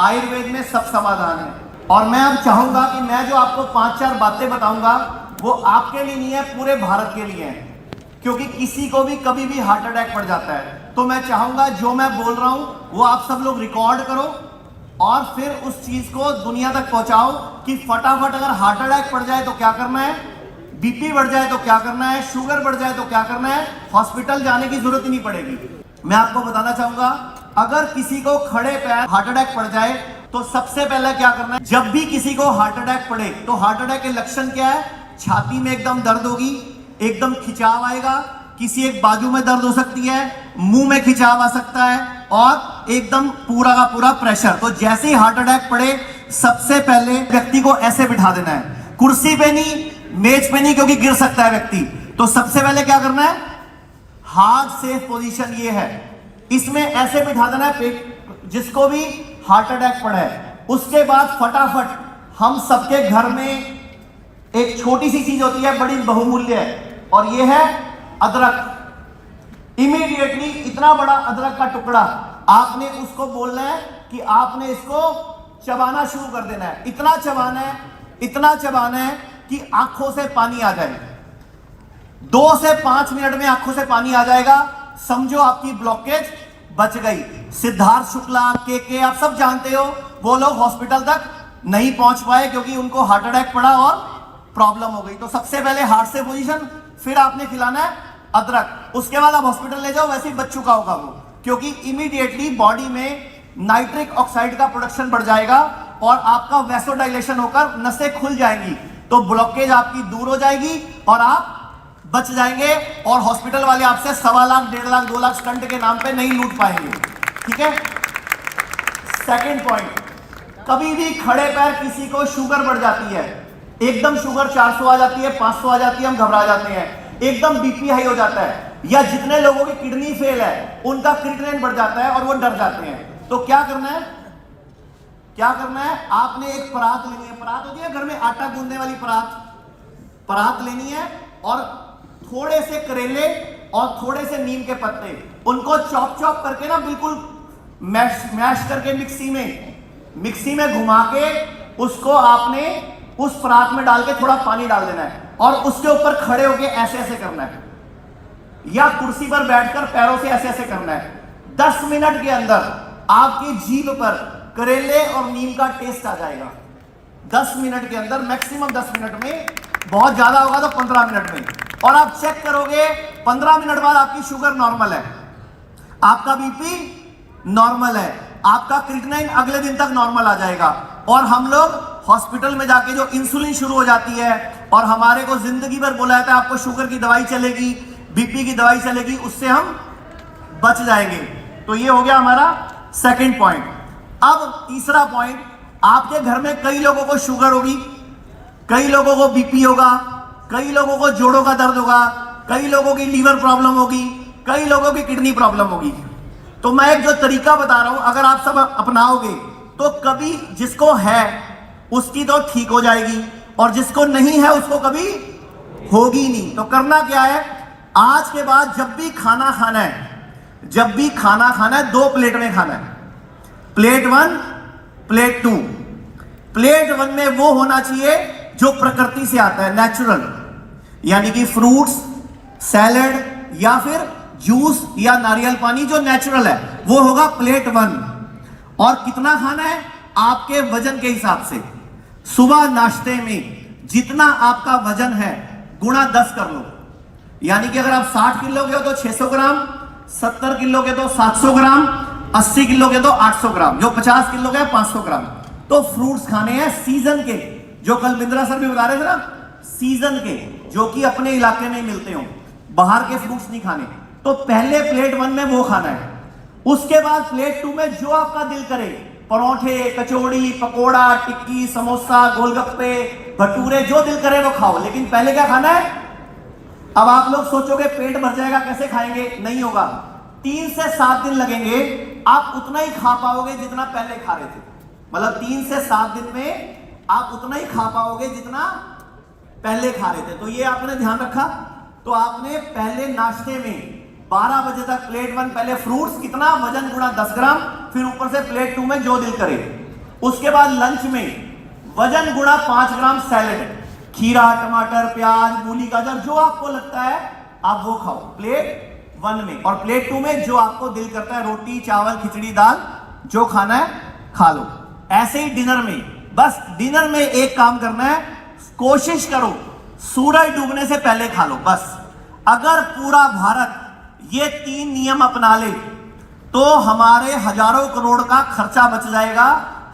आयुर्वेद में सब समाधान है। और मैं अब चाहूंगा कि मैं जो आपको 5-4 बातें बताऊंगा वो आपके लिए नहीं है, पूरे भारत के लिए है, क्योंकि किसी को भी कभी भी हार्ट अटैक पड़ जाता है। तो मैं चाहूंगा जो मैं बोल रहा हूं वो आप सब लोग रिकॉर्ड करो और फिर उस चीज को दुनिया तक पहुंचाओ कि फटाफट अगर हार्ट अटैक पड़ जाए तो क्या करना है, बीपी बढ़ जाए तो क्या करना है, शुगर बढ़ जाए तो क्या करना है, हॉस्पिटल जाने की जरूरत ही नहीं पड़ेगी। मैं आपको बताना चाहूंगा, अगर किसी को खड़े पैर हार्ट अटैक पड़ जाए तो सबसे पहले क्या करना है, जब भी किसी को हार्ट अटैक पड़े तो हार्ट अटैक के लक्षण क्या है, छाती में एकदम दर्द होगी, एकदम खिंचाव आएगा, किसी एक बाजू में दर्द हो सकती है, मुंह में खिंचाव आ सकता है और एकदम पूरा का पूरा प्रेशर। तो जैसे ही हार्ट अटैक पड़े सबसे पहले व्यक्ति को ऐसे बिठा देना है, कुर्सी पे नहीं, मेज पे नहीं, क्योंकि गिर सकता है व्यक्ति। तो सबसे पहले क्या करना है, हार्ट सेफ पोजीशन ये है, इसमें ऐसे बिठा देना है पेट, जिसको भी हार्ट अटैक पड़ा है। उसके बाद फटाफट हम सबके घर में एक छोटी सी चीज होती है, बड़ी बहुमूल्य है, और ये है अदरक। इमीडिएटली इतना बड़ा अदरक का टुकड़ा आपने उसको बोलना है कि आपने इसको चबाना शुरू कर देना है। इतना चबाना है, इतना चबाना है कि आंखों से पानी आ जाए। 2 से 5 मिनट में आंखों से पानी आ जाएगा, समझो आपकी ब्लॉकेज बच गई। सिद्धार्थ शुक्ला के आप सब जानते हो, वो लोग हॉस्पिटल तक नहीं पहुंच पाए क्योंकि उनको हार्ट अटैक पड़ा और प्रॉब्लम हो गई। तो सबसे पहले हार्ट से पोजीशन, फिर आपने खिलाना है अदरक, उसके बाद आप हॉस्पिटल ले जाओ, वैसे ही बच चुका होगा वो, क्योंकि इमीडिएटली बॉडी में नाइट्रिक ऑक्साइड का प्रोडक्शन बढ़ जाएगा और आपका वैसोडाइलेशन होकर नसें खुल जाएंगी, तो ब्लॉकेज आपकी दूर हो जाएगी और आप बच जाएंगे। और हॉस्पिटल वाले आपसे 1.25 लाख, 1.5 लाख, 2 लाख स्टंट के नाम पे नहीं लूट पाएंगे। ठीक है। सेकंड पॉइंट, कभी भी खड़े पैर किसी को शुगर बढ़ जाती है, एकदम शुगर 400 आ जाती है, 500 आ जाती है, हम घबरा जाते हैं, एकदम बीपी हाई हो जाता है, या जितने लोगों की किडनी फेल है उनका क्रिएटिनिन बढ़ जाता है और वो डर जाते हैं। तो क्या करना है, क्या करना है, आपने एक परात लेनी है, परात होती है घर में आटा गूंदने वाली परात लेनी है, और थोड़े से करेले और थोड़े से नीम के पत्ते, उनको चॉप करके ना बिल्कुल मैश करके मिक्सी में घुमा के उसको आपने उस परात में डाल के थोड़ा पानी डाल देना है और उसके ऊपर खड़े होके ऐसे ऐसे करना है, या कुर्सी पर बैठकर पैरों से ऐसे ऐसे करना है। 10 मिनट के अंदर आपकी जीभ पर करेले और नीम का टेस्ट आ जाएगा। 10 मिनट के अंदर, मैक्सिमम 10 मिनट में, बहुत ज्यादा होगा तो 15 मिनट में। और आप चेक करोगे 15 मिनट बाद आपकी शुगर नॉर्मल है, आपका बीपी नॉर्मल है, आपका क्रिएटिनिन अगले दिन तक नॉर्मल आ जाएगा। और हम लोग हॉस्पिटल में जाके जो इंसुलिन शुरू हो जाती है और हमारे को जिंदगी भर बोला जाता है आपको शुगर की दवाई चलेगी, बीपी की दवाई चलेगी, उससे हम बच जाएंगे। तो ये हो गया हमारा सेकंड पॉइंट। अब तीसरा पॉइंट, आपके घर में कई लोगों को शुगर होगी, कई लोगों को बीपी होगा, कई लोगों को जोड़ों का दर्द होगा, कई लोगों की लीवर प्रॉब्लम होगी, कई लोगों की किडनी प्रॉब्लम होगी। तो मैं एक जो तरीका बता रहा हूं, अगर आप सब अपनाओगे तो कभी जिसको है उसकी तो ठीक हो जाएगी और जिसको नहीं है उसको कभी होगी नहीं। तो करना क्या है, आज के बाद जब भी खाना खाना है 2 प्लेट में खाना है, प्लेट 1, प्लेट 2। प्लेट 1 में वो होना चाहिए जो प्रकृति से आता है, नेचुरल, यानी कि फ्रूट्स, सैलेड या फिर जूस या नारियल पानी, जो नेचुरल है वो होगा प्लेट 1। और कितना खाना है, आपके वजन के हिसाब से। सुबह नाश्ते में जितना आपका वजन है गुणा 10 कर लो, यानी कि अगर आप 60 किलो के हो तो 600 ग्राम, 70 किलो के तो 700 ग्राम, 80 किलो के तो 800 ग्राम, जो 50 किलो के 500 ग्राम। तो फ्रूट्स खाने हैं सीजन के, जो कल बिंद्रा सर भी बता रहे थे ना, सीजन के, जो कि अपने इलाके में मिलते हो, बाहर के फ्रूट्स नहीं खाने। तो पहले प्लेट 1 में वो खाना है। उसके बाद प्लेट 2 में जो आपका दिल करे, परोठे, कचौड़ी, पकोड़ा, टिक्की, समोसा, गोलगप्पे, भटूरे, जो दिल करे वो खाओ, लेकिन पहले क्या खाना है। अब आप लोग सोचोगे पेट भर जाएगा, कैसे खाएंगे, नहीं होगा। 3 से 7 दिन लगेंगे, आप उतना ही खा पाओगे जितना पहले खा रहे थे। मतलब 3 से 7 दिन में आप उतना ही खा पाओगे जितना पहले खा रहे थे। तो ये आपने ध्यान रखा। तो आपने पहले नाश्ते में 12 बजे तक प्लेट 1 पहले फ्रूट्स, कितना वजन गुणा 10 ग्राम, फिर ऊपर से प्लेट 2 में जो दिल करे। उसके बाद लंच में वजन गुणा 5 ग्राम सैलेड, खीरा, टमाटर, प्याज, मूली, गाजर, जो आपको लगता है आप वो खाओ प्लेट 1 में। और प्लेट 2 में जो आपको दिल करता है, रोटी, चावल, खिचड़ी, दाल, जो खाना है खा लो। ऐसे ही डिनर में, बस डिनर में एक काम करना है, कोशिश करो सूरज डूबने से पहले खा लो बस। अगर पूरा भारत ये 3 नियम अपना ले तो हमारे हजारों करोड़ का खर्चा बच जाएगा,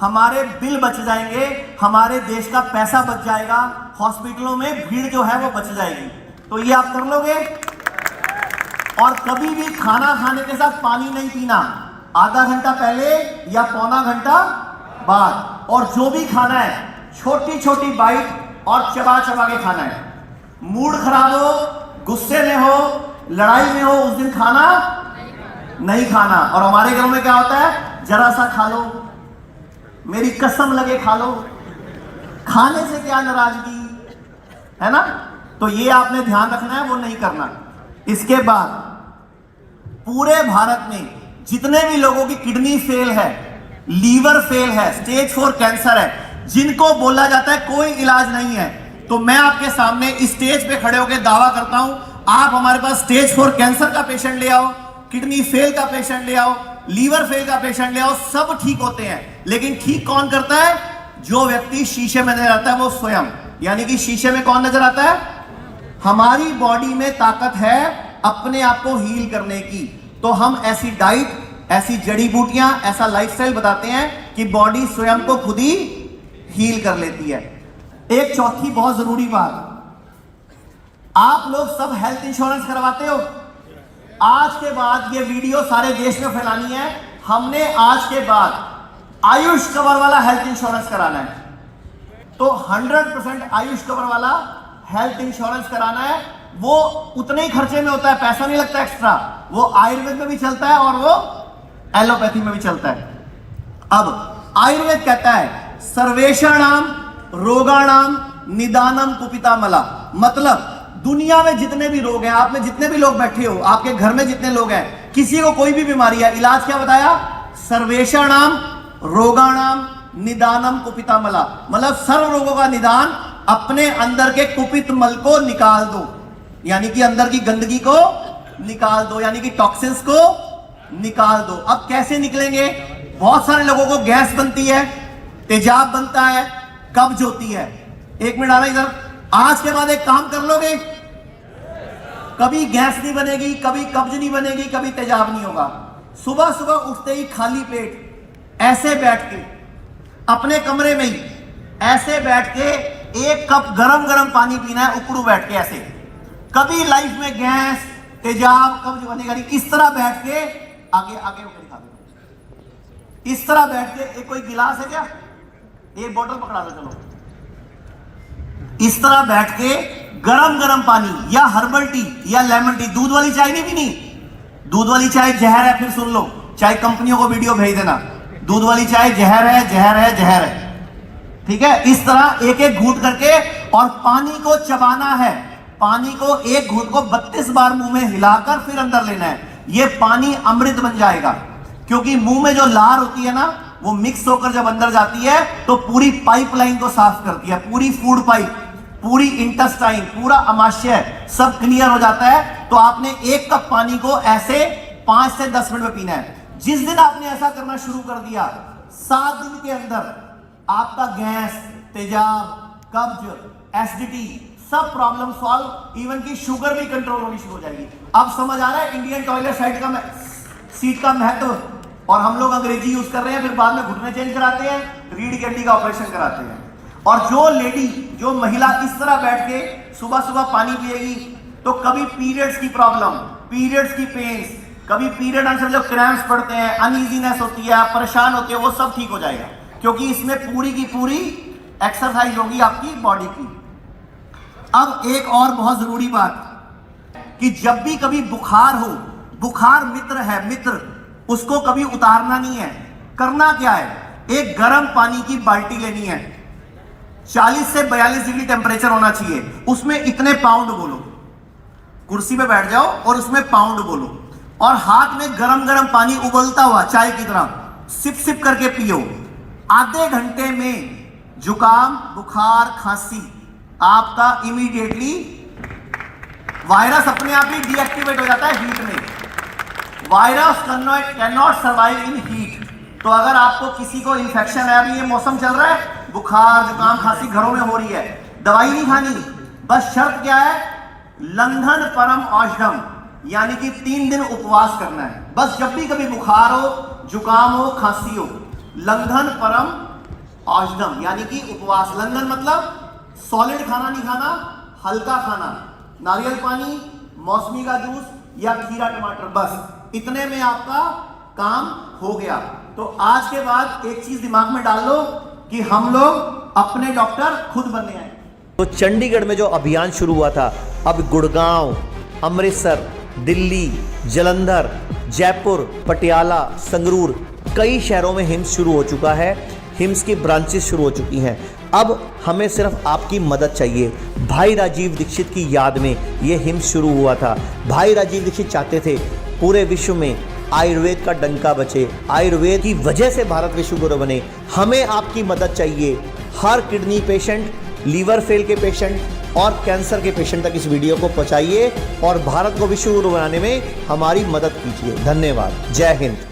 हमारे बिल बच जाएंगे, हमारे देश का पैसा बच जाएगा, हॉस्पिटलों में भीड़ जो है वो बच जाएगी। तो ये आप कर लोगे। और कभी भी खाना खाने के साथ पानी नहीं पीना, आधा घंटा पहले या पौना घंटा बाद। और जो भी खाना है छोटी छोटी बाइट और चबा चबा के खाना है। मूड खराब हो, गुस्से में हो, लड़ाई में हो, उस दिन खाना नहीं खाना। और हमारे घरों में क्या होता है, जरा सा खा लो, मेरी कसम लगे खा लो, खाने से क्या नाराजगी है ना। तो ये आपने ध्यान रखना है, वो नहीं करना। इसके बाद पूरे भारत में जितने भी लोगों की किडनी फेल है, लीवर फेल है, स्टेज 4 कैंसर है, जिनको बोला जाता है कोई इलाज नहीं है, तो मैं आपके सामने इस स्टेज पे खड़े होकर दावा करता हूं, आप हमारे पास स्टेज 4 कैंसर का पेशेंट ले आओ, किडनी फेल का पेशेंट ले आओ, लीवर फेल का पेशेंट ले आओ, सब ठीक होते हैं। लेकिन ठीक कौन करता है? जो व्यक्ति शीशे में नजर आता है वो स्वयं। यानी कि शीशे में कौन नजर आता है? हमारी बॉडी में ताकत है अपने आप को हील करने की। तो हम ऐसी डाइट, ऐसी जड़ी बूटियां, ऐसा लाइफस्टाइल बताते हैं कि बॉडी स्वयं को खुद ही हील कर लेती है। एक चौथी बहुत जरूरी बात, आप लोग सब हेल्थ इंश्योरेंस करवाते हो। आज के बाद ये वीडियो सारे देश में फैलानी है। हमने आज के बाद आयुष कवर वाला हेल्थ इंश्योरेंस कराना है। तो 100% आयुष कवर वाला हेल्थ इंश्योरेंस कराना है। वो उतने ही खर्चे में होता है, पैसा नहीं लगता एक्स्ट्रा। वो आयुर्वेद में भी चलता है और वो एलोपैथी में भी चलता है। अब आयुर्वेद कहता है सर्वेषाणाम रोगाणाम निदानम कुपितामला, मतलब दुनिया में जितने भी रोग हैं, आप में जितने भी लोग बैठे हो, आपके घर में जितने लोग हैं, किसी को कोई भी बीमारी है, इलाज क्या बताया? सर्वेषाणाम रोगाणाम निदानम कुपितामला, मतलब सर्व रोगों का निदान अपने अंदर के कुपित मल को निकाल दो, यानी कि अंदर की गंदगी को निकाल दो, यानी कि टॉक्सिन्स को निकाल दो। अब कैसे निकलेंगे? बहुत सारे लोगों को गैस बनती है, तेजाब बनता है, कब्ज होती है। एक मिनट आना इधर। आज के बाद एक काम कर लोगे, कभी गैस नहीं बनेगी, कभी कब्ज नहीं बनेगी, कभी तेजाब नहीं होगा। सुबह सुबह उठते ही खाली पेट ऐसे बैठ के अपने कमरे में ही ऐसे बैठ के 1 कप गरम गरम पानी पीना है, उकड़ू बैठ के ऐसे। कभी लाइफ में गैस, तेजाब, कब्ज बनेगा नहीं। इस तरह बैठ के आगे आगे होकर दिखा दो। इस तरह बैठ के, एक कोई गिलास है क्या? एक बोतल पकड़ा दो, चलो। इस तरह बैठ के गरम गरम पानी या हर्बल टी या लेमन टी, दूध वाली चाय नहीं पीनी। दूध वाली चाय जहर है, फिर सुन लो, चाहे कंपनियों को वीडियो भेज देना, दूध वाली चाय जहर है, जहर है, जहर है। ठीक है? इस तरह एक एक घूंट करके, और पानी को चबाना है। पानी को एक घूंट को 32 बार मुंह में हिलाकर फिर अंदर लेना है। ये पानी अमृत बन जाएगा, क्योंकि मुंह में जो लार होती है ना, वो मिक्स होकर जब अंदर जाती है तो पूरी पाइपलाइन को साफ करती है, पूरी फूड पाइप, पूरी इंटेस्टाइन, पूरा अमाशय सब क्लियर हो जाता है। तो आपने 1 कप पानी को ऐसे 5 से 10 मिनट में पीना है। जिस दिन आपने ऐसा करना शुरू कर दिया, 7 दिन के अंदर आपका गैस, तेजाब, कब्ज, एसिडिटी सब प्रॉब्लम सॉल्व, इवन की शुगर भी कंट्रोल होनी शुरू हो जाएगी। अब समझ आ रहा है इंडियन टॉयलेट सीट का महत्व। और हम लोग अंग्रेजी यूज कर रहे हैं, फिर बाद में घुटने चेंज कराते हैं, रीढ़ की हड्डी का ऑपरेशन कराते हैं। और जो लेडी, जो महिला इस तरह बैठ के सुबह सुबह पानी पिएगी, तो कभी पीरियड्स की प्रॉब्लम, पीरियड्स की पेन्स, कभी पीरियड आने से जो क्रैम्प्स पड़ते हैं, अनईजीनेस होती है, परेशान होते हैं, वो सब ठीक हो जाएगा, क्योंकि इसमें पूरी की पूरी एक्सरसाइज होगी आपकी बॉडी की। अब एक और बहुत जरूरी बात, कि जब भी कभी बुखार हो, बुखार मित्र है, मित्र, उसको कभी उतारना नहीं है। करना क्या है? एक गर्म पानी की बाल्टी लेनी है, 40 से 42 डिग्री टेम्परेचर होना चाहिए, उसमें इतने पाउंड बोलो, कुर्सी पे बैठ जाओ और उसमें पाउंड बोलो, और हाथ में गरम गरम पानी उबलता हुआ चाय की तरह सिप सिप करके पियो। आधे घंटे में जुकाम, बुखार, खांसी आपका इमीडिएटली वायरस अपने आप ही डीएक्टिवेट हो जाता है हीट में। Virus can not survive in heat. तो अगर आपको किसी को इन्फेक्शन है, अभी ये मौसम चल रहा है, बुखार, जुकाम, खांसी घरों में हो रही है, दवाई नहीं खानी, बस शर्त क्या है, लंघन परम औषधम, यानी कि 3 दिन उपवास करना है। बस जब भी कभी बुखार हो, जुकाम हो, खांसी हो, लंघन परम औषधम यानी कि उपवास। लंघन मतलब सॉलिड खाना नहीं खाना, हल्का खाना, नारियल पानी, मौसमी का जूस या खीरा टमाटर, बस इतने में आपका काम हो गया। तो आज के बाद एक चीज दिमाग में डाल लो कि हम लोग अपने डॉक्टर खुद बनने आए। तो चंडीगढ़ में जो अभियान शुरू हुआ था, अब गुड़गांव, अमृतसर, दिल्ली, जालंधर, जयपुर, पटियाला, संगरूर, कई शहरों में हिम्स शुरू हो चुका है। हिम्स की ब्रांचेस शुरू हो चुकी हैं। अब हमें सिर्फ आपकी मदद चाहिए। भाई राजीव दीक्षित की याद में ये हिम्स शुरू हुआ था। भाई राजीव दीक्षित चाहते थे पूरे विश्व में आयुर्वेद का डंका बचे, आयुर्वेद की वजह से भारत विश्व गुरु बने। हमें आपकी मदद चाहिए। हर किडनी पेशेंट, लीवर फेल के पेशेंट और कैंसर के पेशेंट तक इस वीडियो को पहुंचाइए और भारत को विश्व गुरु बनाने में हमारी मदद कीजिए। धन्यवाद। जय हिंद।